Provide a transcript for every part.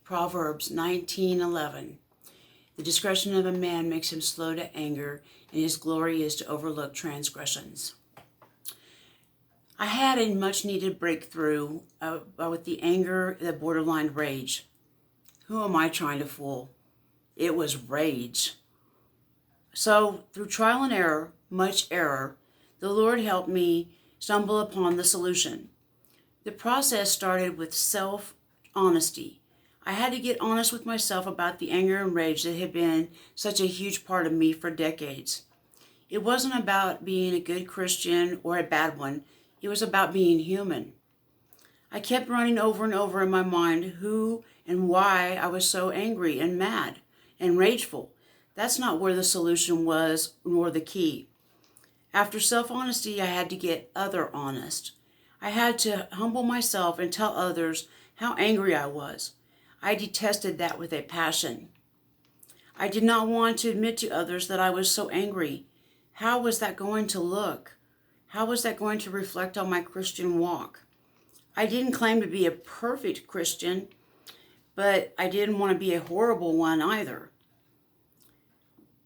Proverbs 19:11. The discretion of a man makes him slow to anger, and his glory is to overlook transgressions. I had a much-needed breakthrough with the anger that borderline rage. Who am I trying to fool? It was rage. So, through trial and error, much error, the Lord helped me stumble upon the solution. The process started with self-honesty. I had to get honest with myself about the anger and rage that had been such a huge part of me for decades. It wasn't about being a good Christian or a bad one. It was about being human. I kept running over and over in my mind who and why I was so angry and mad and rageful. That's not where the solution was, nor the key. After self-honesty, I had to get other honest. I had to humble myself and tell others how angry I was. I detested that with a passion. I did not want to admit to others that I was so angry. How was that going to look? How was that going to reflect on my Christian walk? I didn't claim to be a perfect Christian, but I didn't want to be a horrible one either.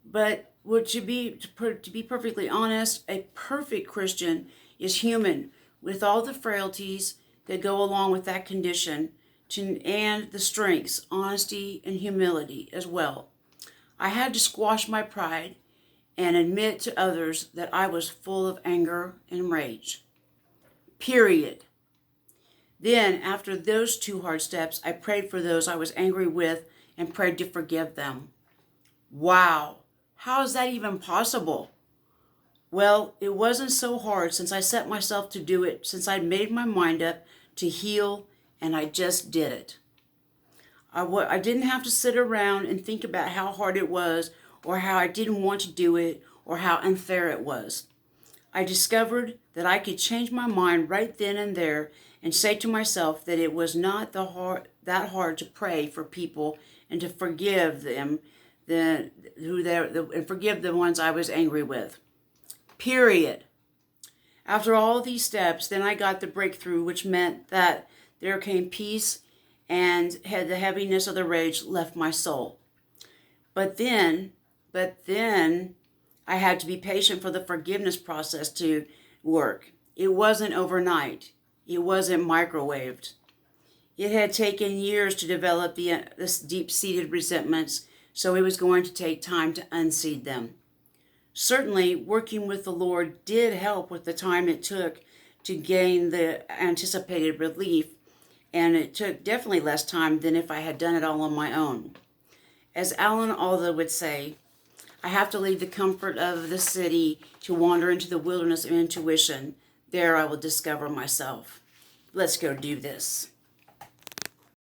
But to be perfectly honest, a perfect Christian is human with all the frailties that go along with that condition, and the strengths, honesty, and humility as well. I had to squash my pride and admit to others that I was full of anger and rage. Period. Then, after those two hard steps, I prayed for those I was angry with and prayed to forgive them. Wow, how is that even possible? Well, it wasn't so hard since I set myself to do it, since I'd made my mind up to heal, and I just did it. I didn't have to sit around and think about how hard it was, or how I didn't want to do it, or how unfair it was. I discovered that I could change my mind right then and there and say to myself that it was not that hard to pray for people and to forgive them, and forgive the ones I was angry with. Period. After all these steps, then I got the breakthrough, which meant that there came peace and the heaviness of the rage left my soul. But then I had to be patient for the forgiveness process to work. It wasn't overnight. It wasn't microwaved. It had taken years to develop this deep-seated resentments, so it was going to take time to unseed them. Certainly, working with the Lord did help with the time it took to gain the anticipated relief, and it took definitely less time than if I had done it all on my own. As Alan Alda would say, I have to leave the comfort of the city to wander into the wilderness of intuition. There I will discover myself. Let's go do this.